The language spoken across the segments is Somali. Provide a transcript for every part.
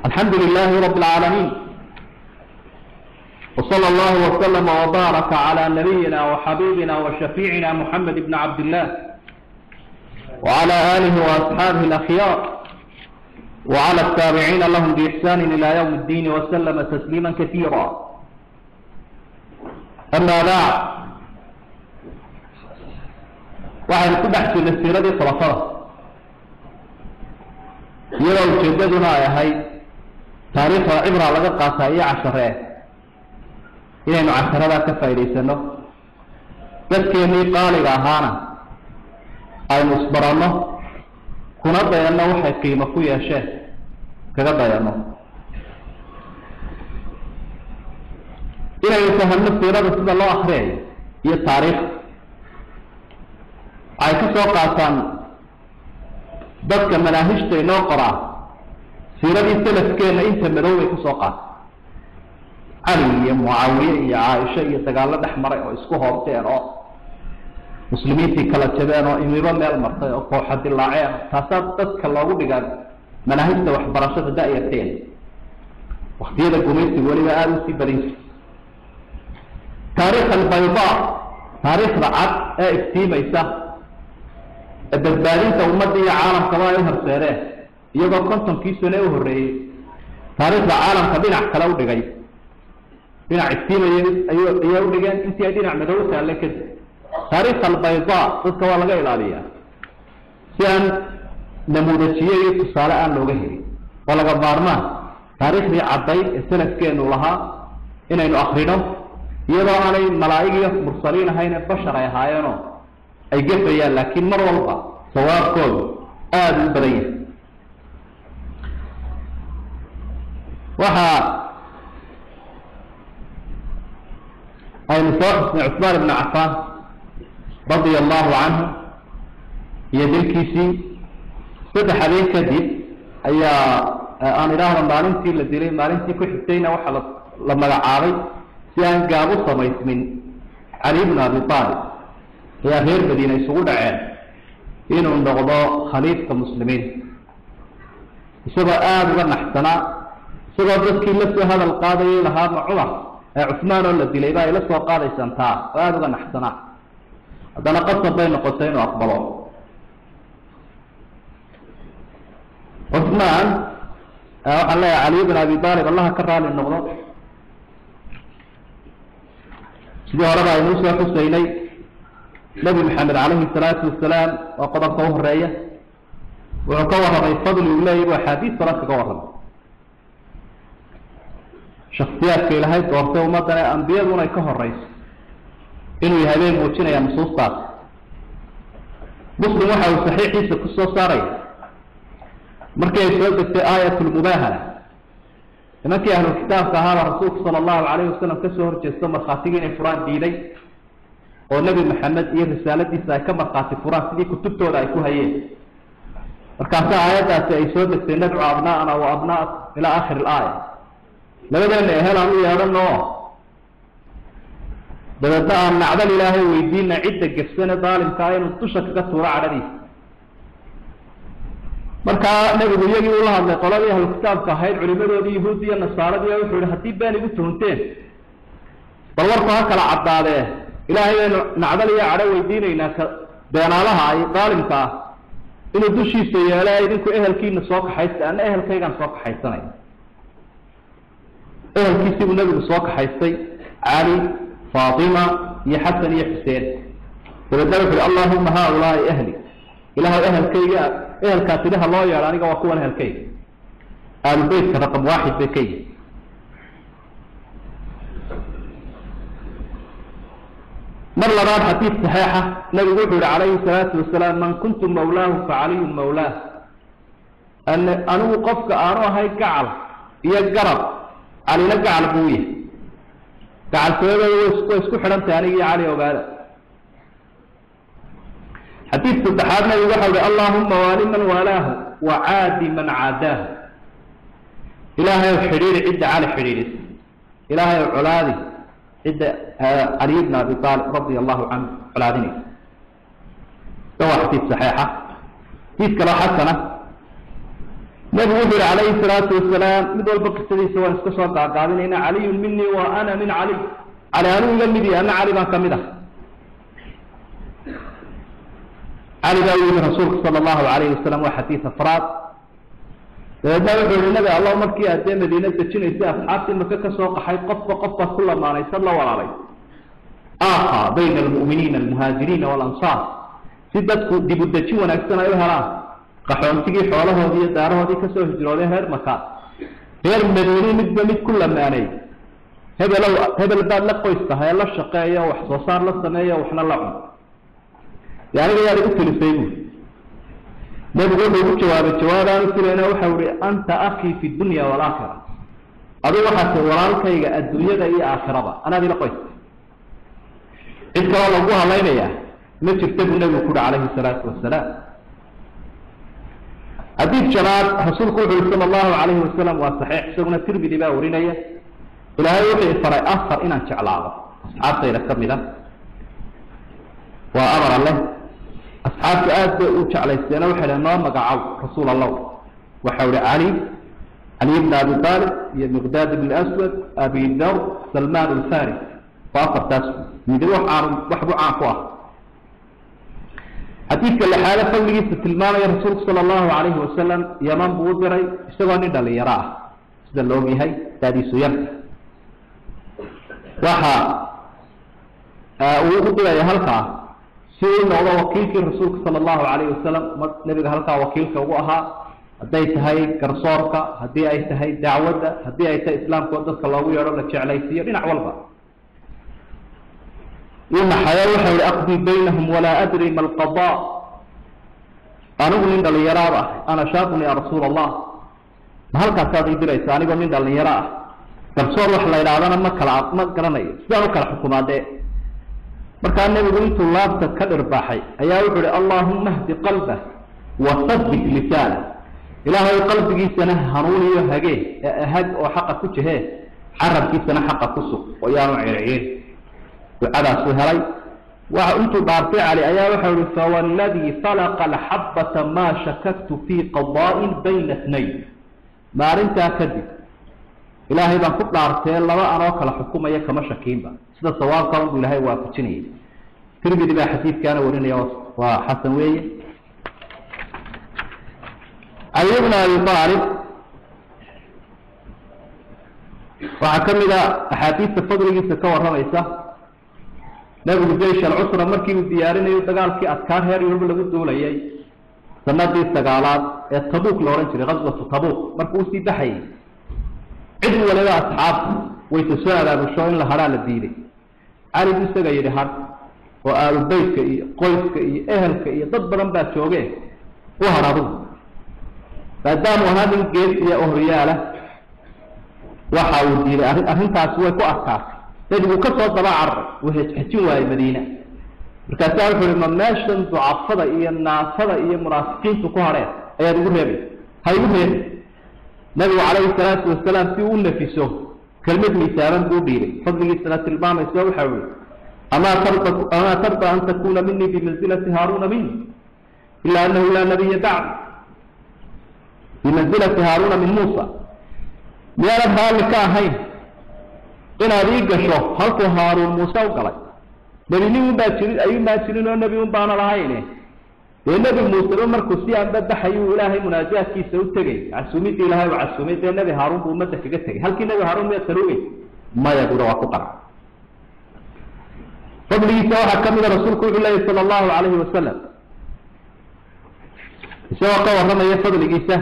الحمد لله رب العالمين، وصلى الله وسلم وبارك على نبينا وحبيبنا وشفيعنا محمد بن عبد الله وعلى آله وأصحابه الأخيار وعلى التابعين لهم بإحسان إلى يوم الدين وسلم تسليما كثيرا. أما بعد، waxaynu ku dhex jirnay siiradii khulafada iyadoo ujeedaduna ay ahayd taariikhda cibra laga qaataa iyo casharee inaynu casharadaa ka faa'idaysano, dadkeennii qaaliga ahaana aynu isbaranno, kuna dayanno waxay qiimo ku yeesheen kaga dayanno. inaynu fahamno siirada sida loo akriyayo iyo taariikh ay ka soo qaataan dadka manaahijta inoo qoraa siiradii salafkeenna inta madow ay ku soo qaata cali iyo mucaawiye iyo caaisha iyo dagaallo dhex maray oo isku hoobteen oo muslimiintii kala jabeen oo imibo meel martay oo kooxa dilaaceen. taasaa dadka loogu dhigaan manaahijta waxbarashada da-yarteen waktiyada gumaysiga weliba aada usii badin jirta. taariikh albaydaa, taariikhda cad ee iftiimaysa badbaadinta ummadda iyo caalamkaba ay u horseedeen, iyagoo 50 sano u horreeyey taariikhda caalamka dhinac kale u dhigay, dhinac iftiimaya ayay u dhigeen intii ay dhinac madow taalle kadib. taariikh albaydaa dadka waa laga ilaaliyaa si aan namuudajiye iyo tusaale aan looga helin. waa laga maarmaan taariikhdii caddayd ee salafkeenu lahaa inaynu akrino, iyadoo aanay malaa'ig iyo mursaliin ahayn ee bashar ay ahaayeenoo ay gafayaan, laakiin mar walba sawaabkoodu aada u badan yahay. waxaa aynu soo xusnay cusmaan ibnu cafaan radia allahu canhu iyo dilkiisii 3 habeen kadib ayaa aan idhaahda maalintii la dilay, maalintii ku xigtayna waxaa la magacaabay si aan gaab u samaysmin cali ibnu abi aalib ayaa reer madiina isugu dhaceen inuu noqdo khaliifka muslimiin, isagoo aada uga naxsanaa, isagoo dadkii la soo hadal qaadayay lahaa ma cumar ee cusmaan oo la dilay baa ila soo qaadaysaan taa, oo aada uga naxsanaa. haddana qasab bay noqotay inuu aqbalo. cusmaan waxaan leeyahay cali ibn abi aalib allaha ka raali noqdo, sidii horeba aynu usoo xusaynay nabi maxamed calayhi salaatu wasalaam waa qodobka u horeeya, wuxuu ka warramay fadli uu leeyahy bu axaadiis badan kaga warramay. shaksiyaadka ilaahay doortay ummaddan ee ambiyaduna ay ka horeyso inuu yahay bay muujinayaan nusuustaas. muslim waxa uu saxiixiisa ku soo saaraya markii ay soo degtay aayatulmubaahala, nimankii ahlulkitaabka ahaaba rasuulku sala allahu calayhi wasalam kasoo horjeesto markhaatigii inay furaan diiday oo nebi maxamed iyo risaaladiisa ay ka markhaati furaan sidii kutubtooda ay ku hayeen. markaasaa aayaddaasi ay soo degtay nadcu abnaa'ana wa abnaa'akum ilaa aakhiri ilaaya, labadeena ehel aan u yeedhano dabeedna aan nacdal ilaahay weydiina cidda gefsane daalimkaa inuu dusha kaga tuuro cadhadiisa. markaa nebigu iyagii ula hadlay qoladii ahlu kitaabka ahayd culimadoodii yahuudi iyo nasaaradii, wuxuu yihi haddii been igu tuhunteen bal warku ha kala caddaadee ilaahay baynu nacdal iyo cadho weydiinaynaa ka beenaalaha ay daalimka ah inuu dushiisa yeelo idinku ehelkiina soo kaxaysta, ana ehelkaygaan soo kaxaysanay. ehelkiisii buu nebigu soo kaxaystay, cali, faatima iyo xasan iyo xuseen. dabeedna wuxu uhi allahuma haaulaai ahli, ilahay ehelkayga ehelkaa tidaha loo yeedho aniga waa kuwan ehelkayga. aalubeytka raqam 1 bay ka yihi. mar labaad xadiid saxiixa nabigu wuxuu yihi calayhi salaatu wasalaam man kuntu mawlaahu facaliyun mawlaah, anigu qofka aanu ahay gacal iyo garab, calina gacal buu yahay. gacaltooyadooda way isku xidhan tahay aniga iyo cali ogaada. xadiid saddexaad nabigu waxau ihi allahuma waali man waalaahu wa caadi man caadaahu, ilaahay ow xidhiiri cidda cali xidhiidhisa, ilaahay ow colaadi cidda cali ibn abi aalib radia allahu canhu colaadinaysa. waa xadiid saxiixa. xadiid kaloo xasana نبي وحر عليه الصلاة والسلام مثل البقر سواء استشهد قابلين إن علي مني وأنا من علي على أنه يلمدي أنا علي ما كمده علي بأي من رسولك صلى الله عليه وسلم وحديث أفراد لذلك يقول النبي الله مكي أتي مدينة تشيني سي أصحابتي مكة سوق حي قفة كل ما عليه صلى الله عليه آخى بين المؤمنين المهاجرين والأنصار سيدتك دي بدتشي ونكسنا إلها qaxoontigii xoolahoodii daarahoodii ka soo hijrooday heer maka heer madiina mid kula maanay hebel baad la qoystahay la shaqeeyo wax soo saar la sameeyo waxna la cun yaani yaa lagu tilisay nabigu wuxuu jawaabaan filayna waxa uu anta akhi fi dunya wal akhirah adu waxa walaalkayga adduunyada iyo aakhirada ana dila qoys inta lagu haleynaya ma jirto nabigu ku alayhi salatu wasalaam حديث شباب رسول الله صلى الله عليه وسلم وصحيح سجنا تربي دبا ورينيا إلى هاي وحي فرع أخر إن شعل عظم أصحاب سيرة كملة وأمر الله أصحاب آد وشعل السنة وحي النار مقعوا رسول الله وحول علي بن أبي طالب مقداد بن الأسود أبي ذر سلمان الفارس فأخر تاسو من دروح وحبو عافوه حديث اللحالة فلقي ستلمان يا رسول صلى الله عليه وسلم يمان بوضري اشتغاني دالي يراه سدلوغي هاي تادي سيام وحا وضري هلقا سيئن الله وكيلك الرسول صلى الله عليه وسلم نبي هلقا وكيلك وقوها هديت هاي كرصورك هديت هاي دعوة هديت إسلامك ودسك الله ويعرف لك شعليسية لنا عوالبا إن حياة أقضي بينهم ولا أدري ما القضاء أنا أقول إن اليراء أنا شاب يا رسول الله هل كاتب يدري أنا أقول إن اليراء تبصر وحلا إلى أنا ما كرني سألك الحكومة ده مركان النبي قلت الله تكدر باحي أيها اللهم اهد قلبه وثبت لسانه إلهي قلبك سنة هنوني وهجيه هج وحق كتشه حرب في سنة حق كسو ويا معير وعلى سهري وأنت ضارتي على أيها وحول فوالذي طلق الحبة ما شككت في قضاء بين اثنين ما رنت أكذب إلهي بان كنت ضارتي الله أراك الحكومة يكما شكين با سيدا صواب قرن إلهي وافتشني تربي دي حديث كان وريني وحسن وي علي بن أبي طالب وحكمل أحاديث الفضل يسكور رميسة نبي جيش العسرة مركي وديارين يدقال في أذكار هير يرب لغو دوليي سنادي استقالات تبوك لورنشري غزوة تبوك مركوسي دحي عدو ولا أصحاب ويتساءل أبو شوين لهرال الديني علي بيستقى يرهار وآل البيت كأي قويس كأي أهل كأي ضد برنبات شوقه وهرابون فداموا هذا الجيش يا أهريالة وحاول الديني أهل تاسوي كو أسكار تجد كسر طبعا وهي تحتوى المدينة مركزها يقول إن ماشن ضعفضة إيا الناصرة إيا مرافقين تقوهرين أيها يقول هذي هاي يقول هذي نبي عليه الصلاة والسلام سيقول نفسه كلمة مثالا قولي فضل الصلاة البامة يسوي حول أما ترضى أن تكون مني بمنزلة هارون مني إلا أنه لا نبي بعد بمنزلة هارون من موسى يا رب هالك هاي إن أريد شو هل هارون موسى وقال نبي باكرين أي باكرين والنبي بانا لهاينه النبي موسى مركزي عند الدحيو إلهي مناجاة كي سوتجي عسوميت إلهي وعسوميت النبي هارون بأمتك جتجي هل كي النبي هارون يتروي ما يقول وقطع فضلي سواء كمل رسولك الله صلى الله عليه وسلم سواء قوة يفضل جيسه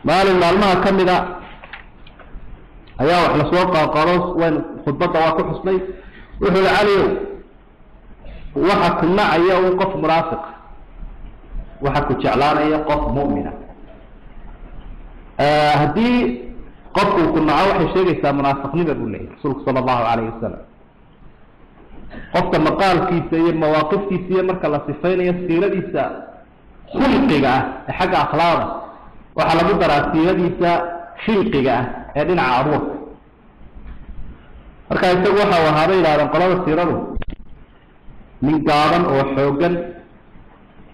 مال المعلومة كمل أيها وحلا سواقع قاروس وين خطبته واكو حسني وحل عليه وحك معي وقف مرافق وحك شعلان قف مؤمنة هدي قف وكنا عاوحي شيء منافقني بقول لي رسولك صلى الله عليه وسلم قفت مقال كيسية مواقف كيسية مركا الله صفين يسيرة ديسا خلقها حاجة أخلاق وحلا قدر السيرة ديسا خلقها هذين عروض marka isagu waxa wahaabay ilaadan qolada siiradu min gaaban oo xoogan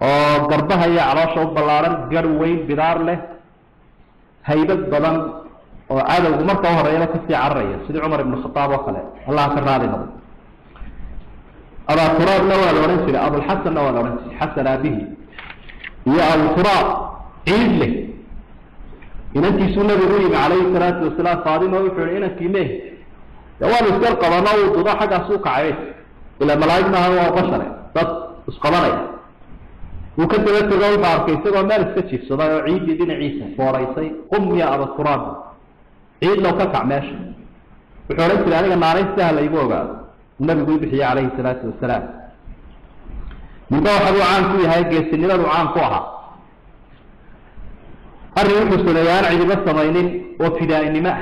وقربها هي على شوط بلارن قروين بدار له هيبة بدن وعادة ومرة وهر يلا كسي عرية سيد عمر بن الخطاب وخلاه الله كرادي نبو أبا تراب نوى لورنسي أبو الحسن نوى لورنسي حسن به يا أبو تراب عيد له إن أنت سنة برويم عليه الصلاة والسلام صادم ويفعل إنك كيميه يوان يستلقى ونوض وضع حاجة سوق عليه إلى ملايكنا هو بشر ضد اسقلانيا وكنت بتقول بعض كيسوا ما نستكشف صدا عيد دين عيسى فوريسي قم يا أبا التراب عيد لو كفع ماشي وحولت لأنك ما عليه سهل يبوغا النبي يقول بحي عليه الصلاة والسلام من دو حدو عام فيها يجي السنين وعام فوها الريح سليان عيد بس مينين وفداء النماء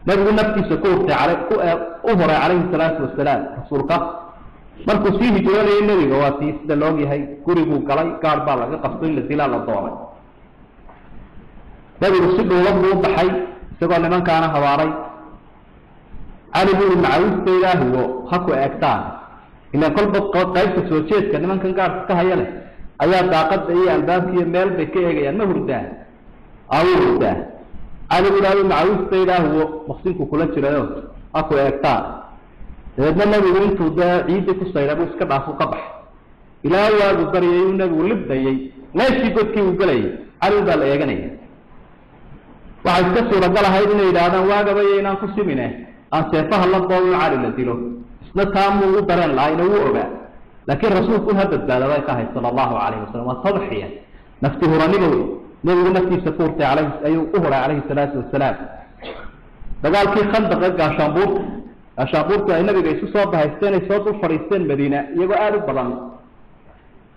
نبي يقول نفسي سكوت أهر عليه الصلاة والسلام رسولك markuu sii hijroonayay nabiga waa tii sida loo yahay gurigu galay gaar baa laga qasbay in la dilaa la doonay nabigu si dhowlad buu baxay isagoo nimankaana habaaray cali buu macaawista ilaahiyo ha ku eegtaan ilaa kolba qaybta soo jeedka nimankan gaarka ka haya leh ayaa daaqada iyo albaabkiiyo meel bay ka eegayaan ma hurdaan hurdaa cali buu ilaahiyo macaawista ilaahiyo maqsinku kula jirayo ha ku eegtaan dabeedna nabigu intuu daa ciidii ku sayra buu iska dhaafo ka baxay ilaa waagu baryay uu nabigu libdayay meeshii godkii uu galayay cali baa la eeganaya waxay iska suuragal ahayd inay yidhaahdaan waagabayo inaan ku simine aan seefaha la doono cali la dilo isna taamuu u dareen lahaa ina wuu ogaa laakiin rasuulku ha badbaada bay ka ahayd sala allahu calayhi wasalam waa tadxiya nafti huranimo wey nabigu naftiisa ku hurtay ayuu u huray calayhi salaatu wasalaam dagaalkii khandaqa gaashaanbuurta ashaaqurtu ay nabiga isu soo bahaysteen ay soo dul fadhiisteen madiina iyagoo aada u badan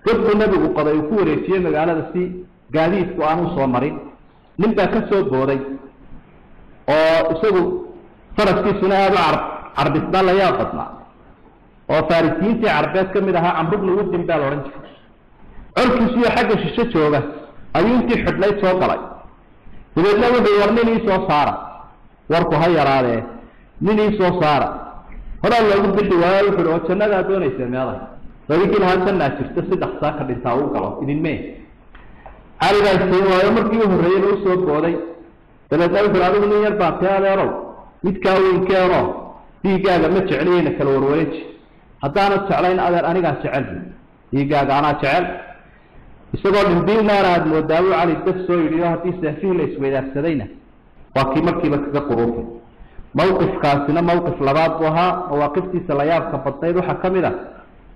godkuu nabigu qoday uu ku wareejiyey magaalada si gaadiidku aanu soo marin nin baa ka soo booday oo isagu faraskiisuna aada u carbisnaa la yaab badnaa oo farisiyiintii carbeed ka mid ahaa camru bnu wuddin baa la odhan jiray colkiisiyo xagga shisho jooga ayuu intii xidhnayd soo galay dabeedna wuxuu war nin ii soo saara warku ha yaraadee nin ii soo saara horaa loogu bixi waayo wuxuu oo jannadaa doonaysa meeday dadkii lahaa jannaa jirta si dhaqsaa ka dhintaa u galo idinmee cali baa siin waayo markii u horreeyeyna u soo booday dabeedna wuxuu adigu nin yar baa tee adeerow midkaa weynkeeno dhiiggaaga ma jecliyeyna kala warwareeji haddaanad jeclayn adeer anigaa jecel dhiiggaaga anaa jecel isagoo dhimbiil naara aada moodaa buu cali dad soo yidhi oo haddii seefihii la isweydaarsadayna waa kii markiiba kaga quruufay mawqifkaasina mawqif labaad buu ahaa mawaaqiftiisa la yaabka badnayd waxaa ka mid ah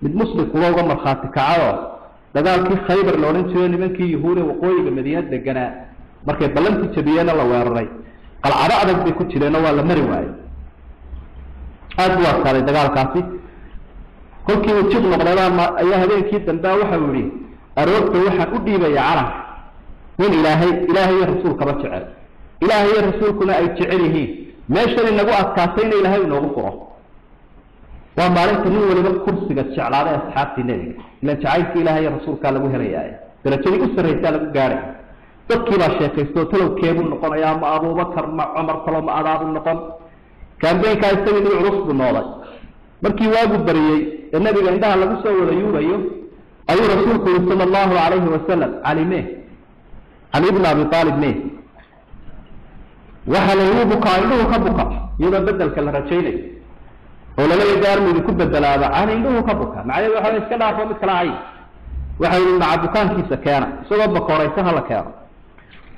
mid muslimkuba uga markhaati kacayoo dagaalkii khaybar la odhan jiray nimankii yuhuude waqooyiga madiina deganaa markay ballantii jabiyeenna la weeraray qalcado adag bay ku jireenoo waa la mari waayey aada buu adkaaday dagaalkaasi kolkii uu jib noqdayba ayaa habeenkii dambea waxau yihi aroorta waxaan u dhiibaya calanka nin ilaahay iyo rasuulkaba jecel ilaahay iyo rasuulkuna ay jecel yihiin meeshan inagu adkaatay in ilaahay inoogu furo waa maalinta nin waliba kursiga jeclaaday asxaabtii nebiga ila jacaylkii ilaahay iyo rasuulkaa lagu helayaa darajadii u sarraysaa lagu gaadhay dadkii baa sheekaysto talowkeebuu noqonayaa ma abubakar ma cumar talo ma adaabu noqon kaambeenkaa isagii nin culus buu nooday markii waagu bariyey ee nabiga indhaha lagu soo wada yuurayo ayuu rasuulku yihi sala allahu calayhi wasalam cali ibn abi aalib me waxaa lagu bukaa indhuhu ka buka iyadoo bedelka la rajaynayo oo laleeya gaarmu idinku bedelaaba cali indhuhu ka buka macnaheedu waxa iska dhaafo mid kala hay waxa yidhi maca bukaankiisa keena isagoo bakooraysa ha la keeno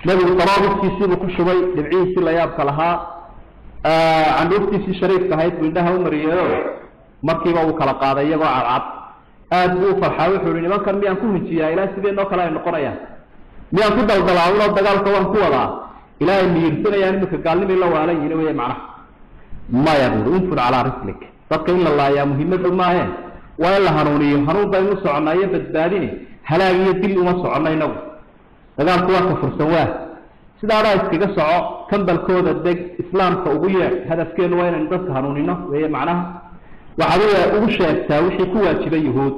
nabigu daroobiskiisiibuu ku shubay dhibcihiisii la yaabka lahaa candhuuftiisii shariifka ahayd buu indhaha u mariyeyo markiiba uu kala qaaday iyagoo cadcad aada buu u farxaa wuxuu yihi nimankan miyaan ku hijiyaa ilaa sideenoo kale ay noqonayaan miyaan ku daldalaa ulo dagaalka waan ku wadaa ilaahay miyirsanayaan iminka gaalnimay la waalan yihin wey macnaha maya buuri unfud calaa rislik dadka in la laayaa muhiimadu maahe waa in la hanuuniyo hanuun baynu soconnaa iyo badbaadini halaag iyo dil uma soconno inagu dagaalku waa ka fursan waa sidaadhaa iskaga soco kambalkooda deg islaamka ugu yeedh hadafkeenu waa inaynu dadka hanuunino weye macnaha waxaad ugu sheegtaa wixii ku waajibay yuhuud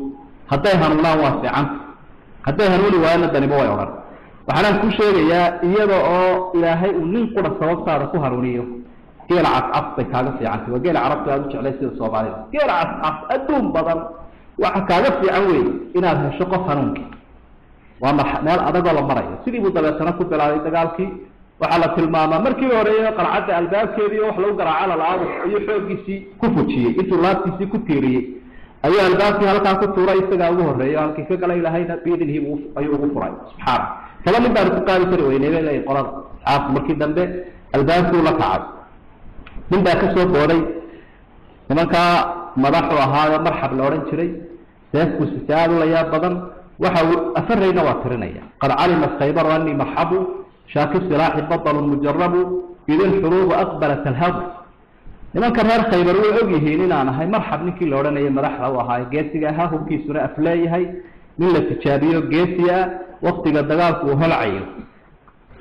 hadday hanuunaan waa fiicanta hadday hanuuni waayana daniba way odhan waxaanaan kuu sheegayaa iyada oo ilaahay uu nin qura sababtaada ku hanuuniyo geela cascas bay kaaga fiicantay waa geela carabta aada u jeclay sida soomaalida geela cascas adduun badan وحكاغا في عوي إن هذا الشقة هنونك ومال أدقى لمرأي سيدي بضبطنا كنت على دقالكي وحالة الماما مركي وريه قرعت الباب كيدي وحلو قرع على العرض أي حوقيسي كفوتشي إنتو لاتيسي كتيري أي الباب في هلقا كتورا يستقاوه الرئي هلقي فقال إلهينا بيدنه أيوه غفراء سبحانه فلا من بار تقالي تروين إليه لأي قرار عاف مركي دنبه الباب كو لك عاد من باك سوى بوري لمن كا مدحوا هذا مرحب لورنشري سيسكو سيسالو ليا بدن وحاو أفرينا واترينيا قد علم الخيبر أني مرحبو شاك السلاح بطل مجرب إذا الحروب أقبلت الهضر لمن كان هذا خيبر وعوجيه لنا أنا هاي مرحب نكي لورنا مرحبا وهاي جيسيا ها هم كي سورة أفلاي هاي من التشابيه جيسيا وقت قدقالك وهل عين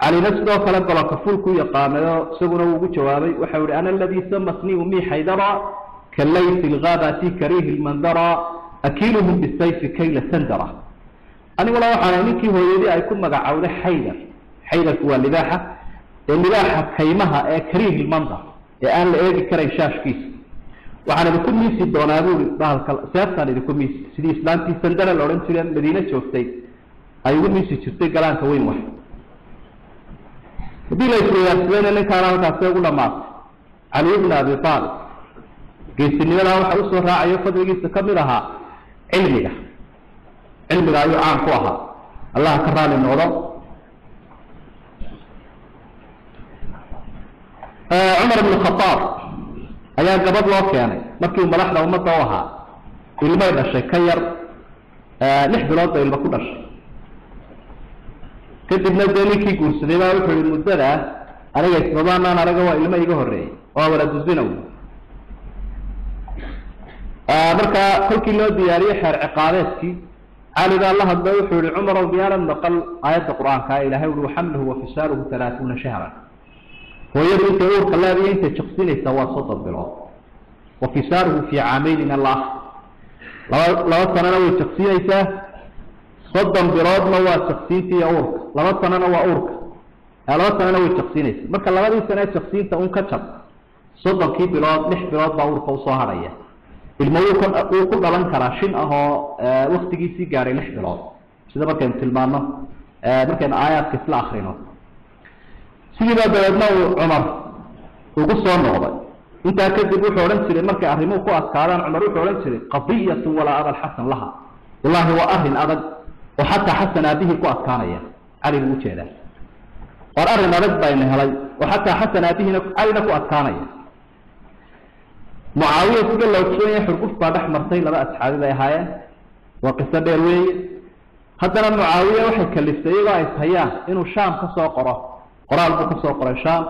علي نفسه خلق الله كفولك يقام سجن وجوابي وحول أنا الذي سمتني أمي حيدرا كالليث الغابة كريه المنذرة أكيلهم بالسيف كيل سندرة أنا ولا وحنا نكي هو يدي أيكون مقعود حيدر هو اللباحة كيمها كريه المنظر الآن لأيدي كري شاش كيس وحنا بكل ميسي الدونادو سياسة لكل ميسي سيدي إسلامتي سندرة لورنسيليان مدينة شوفتي أيوه ميسي شوفتي قلان كوين واحد دي ليس يسوين اللي كان كاسيقول مات علي بن أبي طالب قيس النبلا وحا أسوى راعي يفضل قيس كملها علمها أيو عام قوها الله كراني النوضة عمر بن الخطاب أيها قبض الله كان مركي ملاحظة ومطوها إلما يبقى الشيء كير نحن الوضع إلما كل شيء كتب نزلي كي يقول سنبا وحول المددة أنا يسمضان أنا رقوا إلما يقوه الرئي وهو لا تزبنه مركا كل كيلو دياري حر عقادتك على ذا الله وحول عمر وبيانا نقل آيات القرآن كإلهي وحمله وفساره 30 شهرا ويبدو تقول خلابي أنت شخصين يستوى صوت بالعض وفساره في عامين من الله لو أصلا نوي شخصين يساه صدام براد نوى شخصين في أورك لو أصلا نوى أورك لو أصلا نوي شخصين يساه مركا لو أصلا سنة شخصين تقول كتشب صدام كي براد نح براد بأورك وصهرية الموضوع كان أقول لن كراشين أهو وقت جيسي جاري نح براد سيدا مركا يمتلمانه مركا آيات كسل آخرينه سيدا بلدنا عمر وقصوا النغضة انت كذب وحوران سري مركا أهرموه قوة أسكاران عمر وحوران سري قضية ولا أبا الحسن لها والله هو أهل أبد وحتى حسن أبيه قوة أسكارية علي الموشيدة وأرهن أبد بينها لي وحتى حسن أبيه علي قوة أسكارية معاوية سيقول لو تشوية حرقوف بعدح مرتين لبقى أسحابي بيهاية وقصة بيروي حتى معاوية وحي كاللفتيغة يسهياه إنه الشام كسوا قرأ قرآن بكسوا قرأ الشام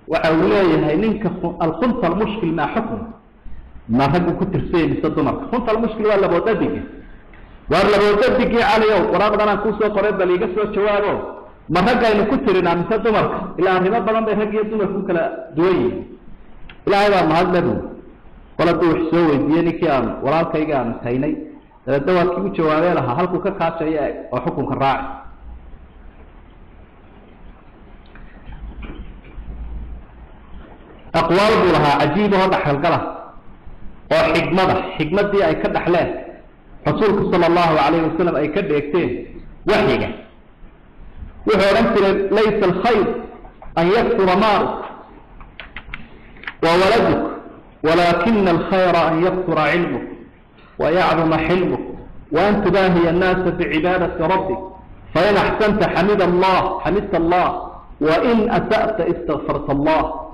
وأوليه هينك الخنطة المشكل مع حكم ما هجو كتر سيه بصدمك خنطة المشكل ولا بوددك ولا بوددك على يوم قرآن أنا كوسوا قرأ بلي قسوا الشوارع ما هجا إنه كترنا من صدمك إلى أن هنا بلان بهجي يدومك كلا دوي إلى هذا ما هذا ندو ولا دوح سوي ديني كيان ولا كيان هيني الدواء كيو شوارع لها هل كوكا كاشيء وحكم كراعي أقوال لها عجيبة وضح القلة وحكمة دي أي كدح له رسولك صلى الله عليه وسلم أي كد يكتين وحيقة وحورنت ليس الخير أن يكثر مالك وولدك ولكن الخير أن يكثر علمك ويعظم حلمك وأن تباهي الناس بعبادة ربك فإن أحسنت حمدت الله وإن أسأت استغفرت الله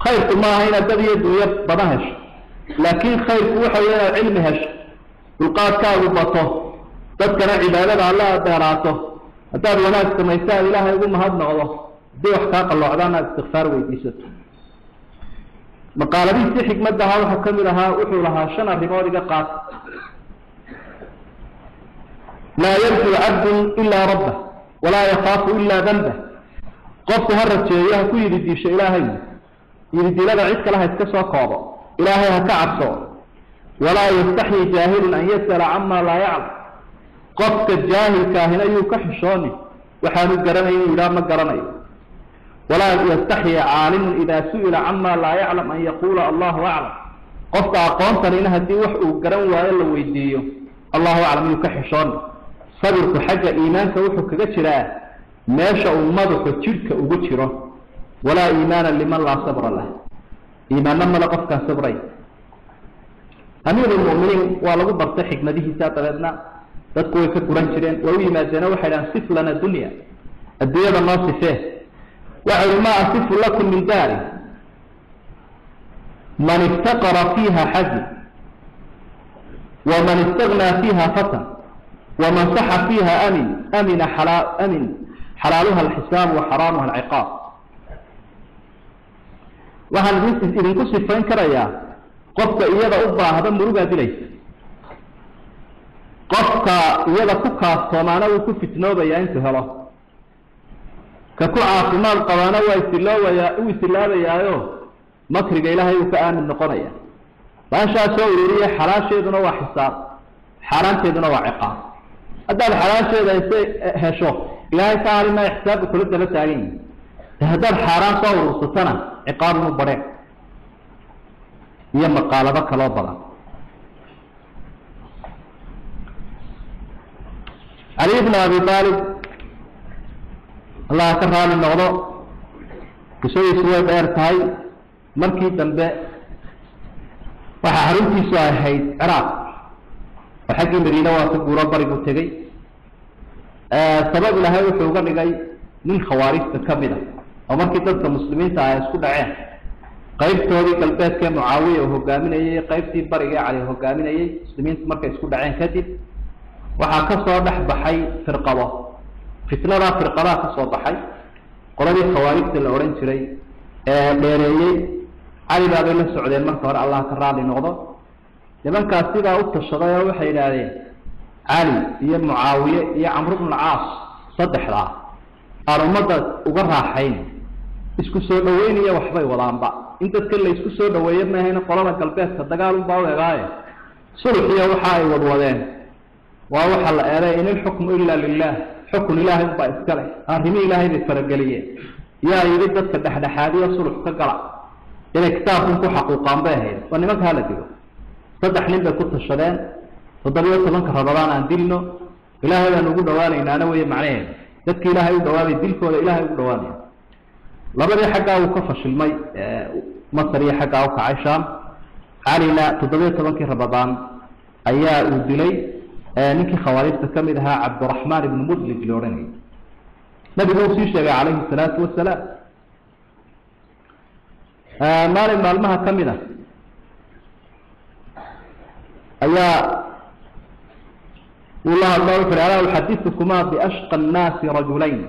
خيرك ما هنا تبي يد بنهش لكن خيرك وحي علمهش القاد كاو بطه تذكر عبادة الله دراته أتار وناس كما يسأل الله يقول ما هذا الله دي وحقاق الله عدانا استغفار ويديسته مقالة دي حكمتها وحكم لها وحو لها شنع رمارك قات لا يرجو عبد إلا ربه ولا يخاف إلا ذنبه قفت هرت شيئا كل يدي شيء إلهي يريد لنا عيسك لها يتكسوا قابا إلهي هكعبصوا ولا يستحي جاهل أن يسأل عما لا يعلم قفت الجاهل كاهنا يكحشوني وحانو قرني إلى ما قرني ولا يستحي عالم إذا سئل عما لا يعلم أن يقول الله أعلم قفت أقوانت لإنها دي وحق وقرن وإلا ويديو الله أعلم يكحشون صبرك حاجة إيمانك وحق كجترا ما شاء المضح تلك وجتره ولا إيمانا لمن لا صبر له إيمانا ما لقفك صبري أمير المؤمنين والله برت حكمته ساتلنا تذكر كقران جرين وهي ما زنا وحنا صف لنا الدنيا الدنيا الناس فيه وعلماء صف لكم من دار من افتقر فيها حزن ومن استغنى فيها فتن ومن صح فيها أمن حلالها الحساب وحرامها العقاب وهل إذن كسف فإن كريا قفك إيادا أبا هذا مروقا دليس قفك إيادا كوكا صومانا وكفت نوبا يا انت هلا ككو عاصمان قوانا ويسلاوا يا يو مكرق إلهي وكآن النقرية فأنشاء سورية حلال شيدنا وحساب حرام شيدنا وعقاب هذا الحلال شيدنا هشو إلهي تعالى ما يحساب كل الدلة تعليم هذا الحرام صور وسطنا عقاب مبارك هي مقالبة كالوبرة علي بن أبي طالب الله كرها من النغضاء كسوي سوى بأرتاي مركي تنبأ وحارنتي سوى حيث عراق وحكي مرينة واسق وربري قلتغي سبب لها وحوقا لغاي من خوارج تكملة ومركي تلك المسلمين سيسكو دعين qaybtoodii galbeedka Muawiya oo hogaaminayay qaybtii bariga Ali hogaaminayay muslimiintu markay isku dhaceen kadib waxa ka soo dhaxbaxay firqado fitnada firqada ka soo baxay qoladii khawaarijta la oran jiray ee dheereeyay Ali baa la socdeen marka hore Allah ka raali noqdo nimankaas sida u tashaday waxay yiraahdeen Ali iyo Muawiya iyo Amr ibn al-Aas saddexda arumada uga raaxayn isku soo dhaweynaya waxbay wadaanba inta kale isku soo dhaweeyay ma ahayna qolada galbeedka dagaal u baawayay sulxiyo waxa ay wadwadeen waa waxa la eeray in xukmu illa lillah xukmu ilaahi ba iskale arrimi ilaahi bi faragaliye yaa yiri dadka dhaxdhaxaadiyo sulx ka gala inay kitaabku ku xaqiiqan baahay waa nimanka hala digo saddex nin bay ku tashadeen 17 Ramadaan aan dilno ilaahay baan ugu dhawaanayna way macnaheedu dadka ilaahay u dhawaabay dilkooda ilaahay u dhawaanay labadii xagga uu ka fashilmay masariya xagga uu ka cayshaan علينا 17 Ramadaan ayaa uu dilay ninkii khawaarijta kamid ahaa Cabdurrahmaan ibn Mudlij looranay nabigu uu sii sheegay calayhi salaatu wasalaam maalmaha kamid ah ayaa والله تعالى يحدثكما بأشقى الناس رجلين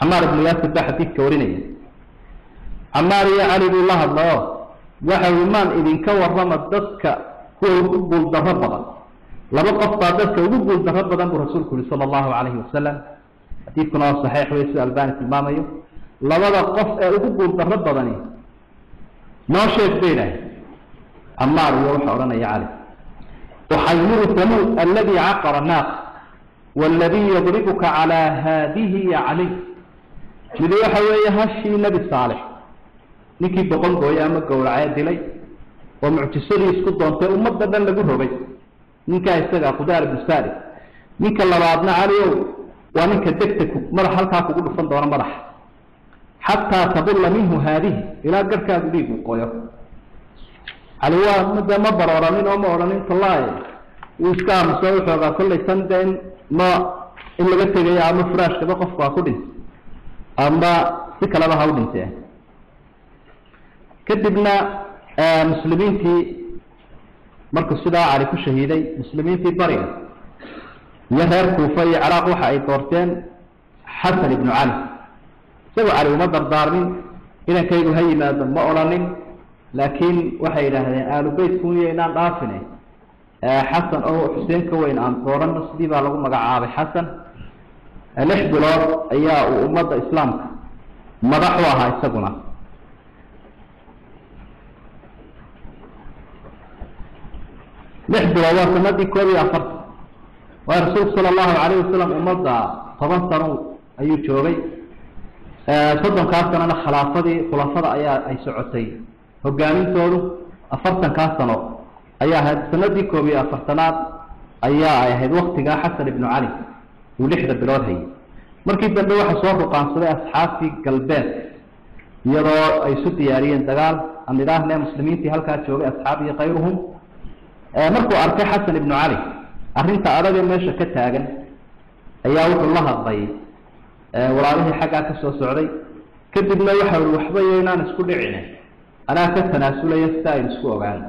عمار بن ياسر ده حديث كورينية عمار يا علي الله وحيمان إذن كور رمى الدسك هو يقبل دربضا لما قفت دسك يقبل دربضا برسولك صلى الله عليه وسلم حديث كنا صحيح ويسأل الباني في المامية لما قفت يقبل دربضا ناشد بينه عمار يروح أورانا يا علي وحيمر ثمود الذي عقر الناس والذي يضربك على هذه يا علي مدي waxa weeye hashi nabi saalix ninkii boqol gooy ama gowracay dilay oo muctasadii isku doontay ummadda dhan lagu rogay ninka isaga qudaar bisaari ninka labaadna caliyow waa ninka degdeg madax halka kugu dhufan doona madax hatta tabulla minhu hadhihi ila garkaagu dhiig u qoyo caliwa ma barooranin oo ma oranin tallaay uu iska amsoo xoogaa kulay sanadeen ma in laga tagay ama furaashka qofku ku dhintay أما سكلا بها ودنته كتبنا مسلمين في مركز الصداع على كل شهيدي مسلمين في برية يهر كوفي عراق وحي طورتين حسن بن علي سوى علي ومدر دارين إذا كيدو هاي ما أولانين لكن وحي لهذين آل بيت كوني إنان رافني حسن أو حسين كوين عن طوران نصديبا لهم مقعابي حسن الإحضار أيها أمة الإسلام مدحوها يسقنا الإحضار وسمدي كوري أفرت ورسول صلى الله عليه وسلم أمة فبنصروا أي شوري صدق كارتنا أنا خلافة أي سعودي هجامين تولو أفرتن كاسنو أيها هاد سندي كوبي أفرتنات أيها هاد وقتها حسن بن علي ولحد بلوهي مركز dambe waxa soo ruqaansaday asxaabtii galbeed iyadoo ay isu diyaariyeen dagaal aan ilaahnay muslimiintii halka joogay asxaab iyo qayruhum markuu arkay Xasan ibn Ali arrinta araga meesha ka taagan ayaa wuxuu la hadlay walaalihii xagga ka soo socday kadibna waxa uu waxba yeeynaan isku dhicin ana ka tanaasulay style isku ogaan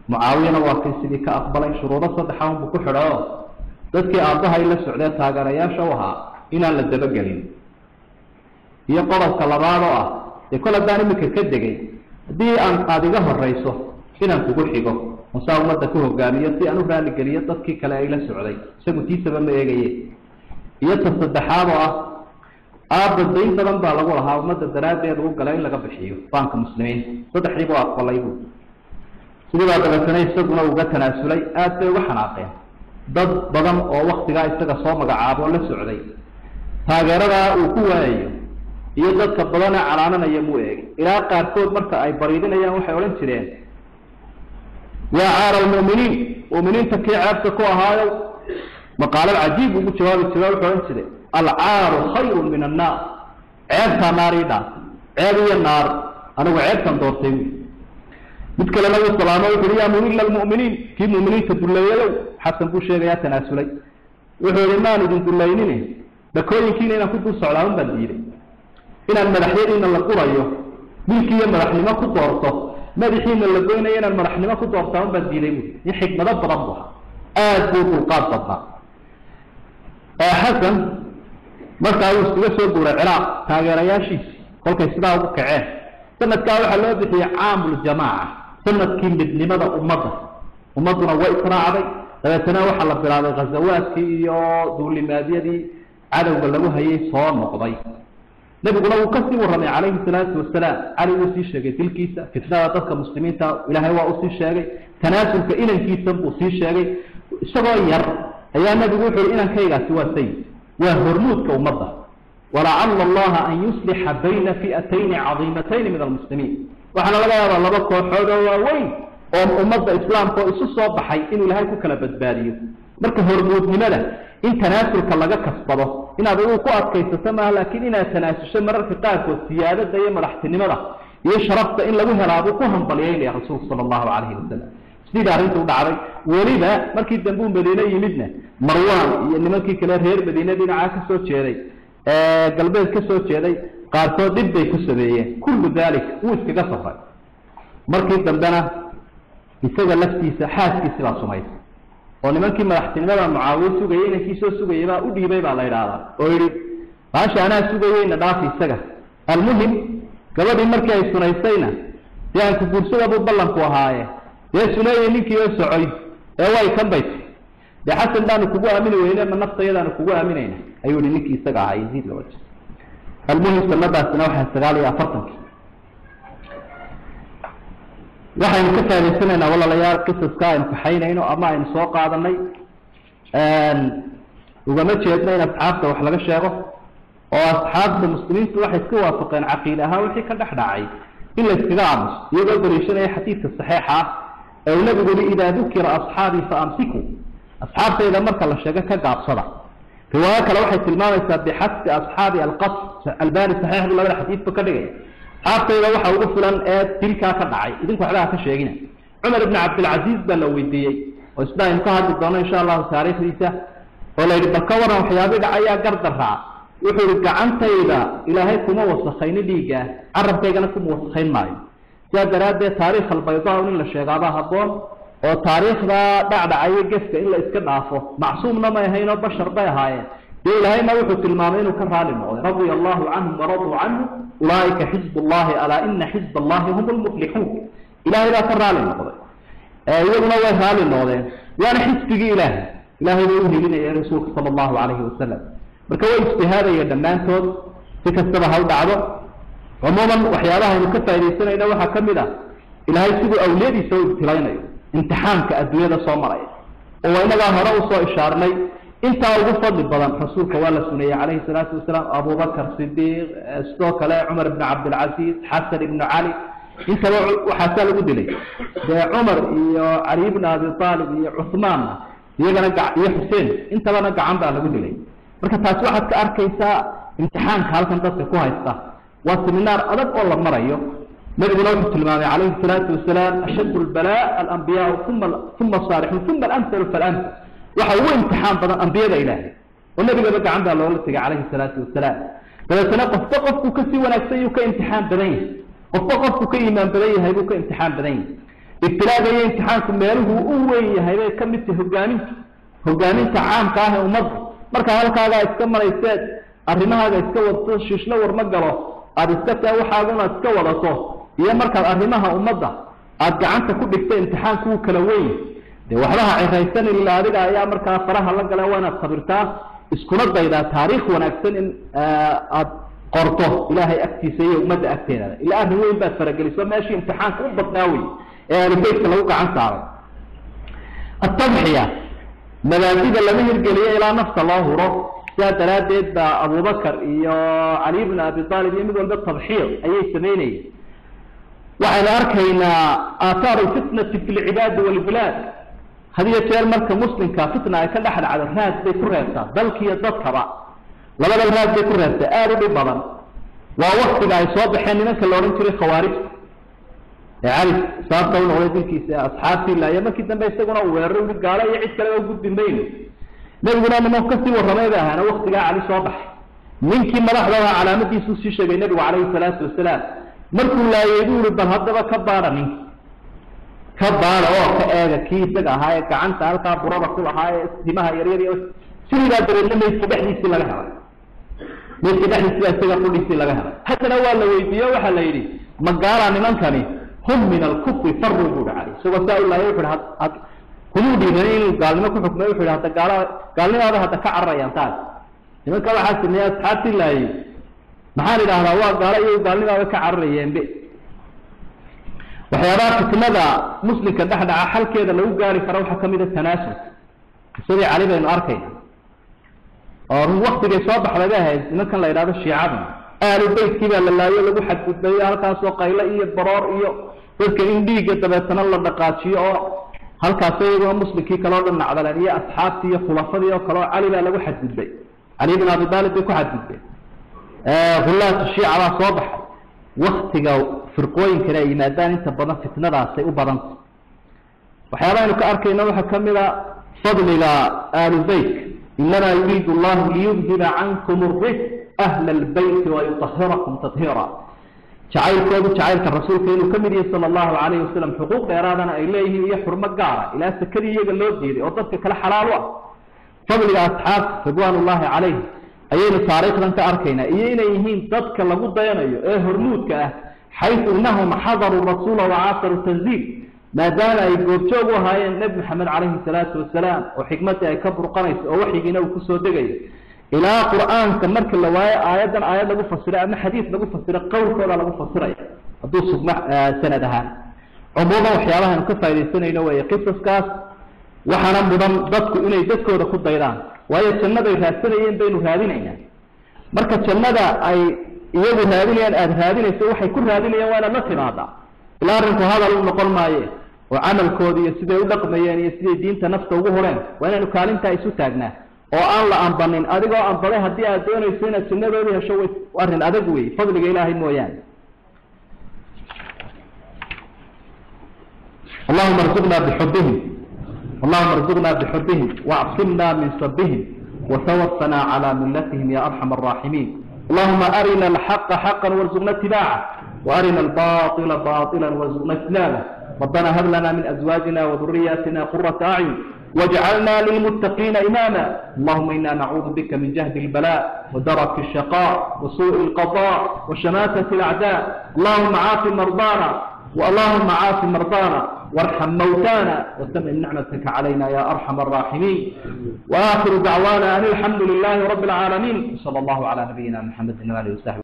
Muaawiyana waa sidii ka aqbalay shuruudo saddexan buu ku xidho dadkii aabaha ila socday taageerayaasha waxa inaan la dabagelin iyo qodobka labaad oo ah ee kala daan imika ka degay hadii aan qaadiga horeyso inaan kugu xigo musaawamada ku hogaamiyo si aan u raali geliyo dadkii kale ay la socday isagu tiisaba ma eegaye iyo saddexaad oo ah aabbayn badan baa lagu lahaa umada daraadeed uu galay laga bixiyo baanka muslimiin saddexdii baa aqbalay sidoo kale isaguna uga tanaasulay aad bay uga xanaaqeen dad badan oo waqtiga isaga soo magacaabo la socday taageerada uu ku waayo iyo dadka badan calaananaya muu eeg ilaa qaarkood marka ay bariidinayaan waxay oran jireen ya aara almu'miniin takii caabta ku ahaayo maqaal cajiib ugu jawaabi jiray wuxuu oran jiray al-aaru khayrun min an-naar ceebta naarida ceeb iyo naar anigu ceebtan doortay mid kale nabi salaamo wuxuu yaa mu'miniin kii mu'miniinta duleeyo xasan buu sheegay tanaasulay wuxuu imaan idin duleeynin dakooyinkiina inaan ku dul socdaan baan diiday inaan madaxyadiina la qurayo milkiiyo madaxnimo ku doorto madaxiina la goynayo inaan madaxnimo ku doortaan baan diiday in xikmado badan buu aad buu qaad badnaa xasan markaa uu iskaga soo guuray Ciraaq taageerayaashiisa kolkay sidaa ugu kaceen sanadkaa waxaa loo bixiyay caamul jamaaca sanadkii midnimada ummaduna way israacday dabeetana waxaa la bilaabay ghazawaadkii iyo duulimaadiyadii cadawga lagu hayay soo noqday nabiguna uu ka sii warramay calayhi salaatu wasalaam cali uu sii sheegay dilkiisa fitnada dadka muslimiinta ilaahay waa uu sii sheegay tanaasulka inankiisa buu sii sheegay isagoo yar ayaa nabigu wuxuu inankaygaasi waa sayid waa hormuudka ummadda ولعل الله أن يصلح بين فئتين عظيمتين من المسلمين وحنا لقى هذا الله كوحود وين أمضى إسلام كويسوس صباحي إنه لهاي كلا بدباديو مركه هرمود لماذا إن تناسل كلا كسبه إن هذا هو قاعد كيس سما لكن إن تناسل مرة في قاعد والسيادة دايما راح تنمره يشربت إن لو هرابوكهم طليين يا رسول صلى الله عليه وسلم سيد عريت ودعري ولذا مركي دنبون مدينة يمدنا مروان يعني مركي كلا هير مدينة دينا عاكس وشيري قلبين كسو جيداي قاركود dib bay ku sameeyeen kullu dalik uu iskaga safray markii dambana isaga laftiisa xaaskiisa la sumaysay oo nimankii madaxtinimada Muawiya sugayay inay soo sugayay baa u dhiibay baa la yiraahdaa oo yiri baasha ana sugayayna dhaaf isaga almuhim gabadhii markii ay sunaysayna yaan ku guursada buu ballan ku ahaaye yeesunay ninkii oo socay ee way ka baytay xasan baan kugu aamini weynaa naftayadana kugu aaminayna ayuu ninkii isaga ahaa Yaziid la wajah المهم سنبدا waxa sagaal iyo afartankii waxaan ka faa'iideysanayna walaalayaal qisaska aan faxaynayno ama aan soo qaadanay ugama jeedno in asxaabta wax laga sheego oo asxaabta muslimiintu waxay isku waafaqeen caqiida ahaan wixii ka dhaxdhacay in la iskaga aamuso iyagoo dariishanaya xadiidka saxiixa ah ee nabigu yiri idaa dukira asxaabi fa amsiku asxaabtayda marka la sheego ka gaabsada رواية كلا واحد تلمامة بحث أصحاب القصر الباني صحيح بالله الحديث بكرجة حتى إذا واحد وصلا تلك كدعي إذن كحلاها كشيء عمر بن عبد العزيز بلويدي وإسنا انتهت الدنيا إن شاء الله تاريخ ليسا ولا يتبكر وحيابي دعايا قرد الرعا يحرق عنك إلى هيكم وصخين ليجا عرب تيجانكم وصخين معي جاء دراد تاريخ البيضاء ولا شيء غابها الضوء وتاريخ ذا بعد عيق جفك إلا إسكن عفو معصوم لما يهينا بشر بيها إلا هينا وحو المامين وكرها للموضي رضي الله عنهم ورضوا عنه أولئك حزب الله ألا إن حزب الله هم المفلحون إلهي لا كرها للموضي يقول الله هذا للموضي وأنا حزبك إلهي يقول لنا يا رسول صلى الله عليه وسلم بركوا اجتهادا يدمان تود تكسبها ودعوه عموما وحيالها مكفى إلي سنة إلا وحا كمدا إلهي سيقول أولادي سوء ابتلين امتحان كأدوية صومرية وإننا هرأوا صو إشارني انت أوقفت بالبضان رسولك ولا سنية عليه الصلاة والسلام أبو بكر صديق استوك لا عمر بن عبد العزيز حسن بن علي انت وحاسا لو دلي عمر iyo علي بن ابي طالب iyo عثمان iyagana iyo Xuseen inta bana gacan baa lagu dilay marka taas waxaad ka arkaysaa imtixaanka halkan dadka ku haysta waa seminar adag oo la marayo nabiguna wuxuu tilmaamay calayhi salaatu wasalaam ashaddu albalaa alanbiyaa thumma saalixun thumma alamthal falamthal waxa uu imtixaan badan anbiyada ilaahay oo nabigaba gacan baa loola tagay calayhi salaatu wasalaam dabeetana qofku ka sii wanaagsan yuu ka imtixaan badan yahay qofku ka iimaan badan yahay buu ka imtixaan badan yahay ibtilaaga iyo imtixaanku meeluhu u weyn yahay bay ka mid tahay hogaaminta caamka ah ee ummadda marka halkaaga iska marayseed arrimahaaga iska wadato shiishla war ma galo aad iska taa waxaaguna iska wadato iyo markaad arrimaha ummadda aad gacanta ku dhigtay imtixaanku uu kala weyn dee waxbaha ciraysan ilaa adiga ayaa markaa faraha la gala waa inaad sabirtaa iskuna daydaa taariikh wanaagsan in aad qorto ilaahay agtiisa iyo ummadda agteeda ilaa arrin weyn baad farageliso meeshii imtixaanka u badnaa wey ee ahlubeytka lagu gacan saaray التضحية مبادئ لما هرجلية إلى نفس الله هرب ساد رادد أبو بكر يا علي بن أبي طالب يمدون بالتضحية أي سميني وعلى أركينا آثار الفتنة في العباد والبلاد هذه تيار مركز مسلم كفتنة كل أحد على الناس بكرهتها بل كي يتذكر لما الناس بكرهتها آل ببضن ووقت لا يصاب حين نكل ورنتري خوارج عارف صار طول ولدك أصحابي لا يوم كده بيستقون ويرون قال يعيش كلام وجود بينه نبينا من وقتي والرماية أنا وقت جاء علي صباح ممكن ما لحظة علامة يسوس شيء بين النبي عليه الصلاة والسلام مركون لا يدور بالهضبة كبارني كبار كأجا كيس بقى هاي كعنت هالك برابة كل هاي دمها يريري سيري لا ترى لما يصبح يصير لها ما يصبح يصير يصير لها حتى لو قال له يبيه وحلا يري مقارا من كاني هم من الكفر فروا عليه سوى سائل الله يفعل هنودي منين قال لنا كل حكم يفعل حتى قال لنا هذا حتى كعر ينتاج لمن كان حاسس إن أصحاب الله محل هذا هو قال لنا هذا كعر ينبئ وحيرات كمذا مسلم كان أحد حل كذا لو قال فروحة كمذا التناسل سوري عليه بين أركين أو وقت يصاب على جاهز إنه كان لا يراد الشيعة أهل البيت كذا لا يلقوا حد الديار كان سوق إلى إيه برار إيه dadka in dhiiga dabeetana la dhaqaajiyo oo halkaas ayagoo muslimkii kala dhan nacdalaniyay asxaabtii iyo khulafadii oo kale cali baa lagu xadgudbay cali ibn abi talib ku xadgudbay khulaat shiica soo baxay waqtiga firqooyinka ay yimaadaan inta badan fitnadaas ay u badan waxyaabaha ka arkayna waxa kamida fadliga ahlulbayt inma yuriidu allah liyudhiba ankum ar-rijs ahla albayt wa yutahhirakum tatheera جعلك الرسول كأنه كمل صلى الله عليه وسلم حقوق إرادنا إليه هي حرمة جارة إلى سكري يجل لودي وضبط كلا حلال واحد فضل الأصحاب رضوان الله عليه أيين صارت لن تأركينا أيين يهين ضبط الله قد ينايو هرمود كأه حيث إنهم حضروا الرسول وعاصروا التنزيل ما دام يقول هاي النبي محمد عليه الصلاة والسلام وحكمته يكبر قنيس ووحي جنو كسو دقي إلى قرآن كمرك اللواية آيات لغو فسرها أما حديث لغو فسرها قول كولا لغو فسرها أدوس سندها عموما وحيالها نكفى إلى السنة إنوية قصص كاس وحنا مضم ضدكو إني ضدكو ودخل ديران وهي السنة إذا السنة بين هذين يعني مركز السنة أي يجب هذين هذين يسوي كل هذين وانا ما تناضع لا رنك هذا المقول ما يه وعمل كودي يسدي ودق مياني يسدي دين تنفسه وهرين وانا نكالين تايسو تاجنا oo aan la ambanin adigoo ambalay hadii aad doonayso inaad sunnadooda hesho warin adag weey fadliga ilaahay mooyaan اللهم ارزقنا بحبهم اللهم ارزقنا بحبهم واعصمنا من سبهم وتوفنا على ملتهم يا ارحم الراحمين اللهم ارنا الحق حقا وارزقنا اتباعه وارنا الباطل باطلا وارزقنا اجتنابه ربنا هب لنا من ازواجنا وذرياتنا قرة اعين واجعلنا للمتقين إماما اللهم إنا نعوذ بك من جهد البلاء ودرك الشقاء وسوء القضاء وشماتة الأعداء اللهم عاف مرضانا واللهم عاف مرضانا وارحم موتانا وتمم نعمتك علينا يا أرحم الراحمين وآخر دعوانا أن الحمد لله رب العالمين صلى الله على نبينا محمد وآله وصحبه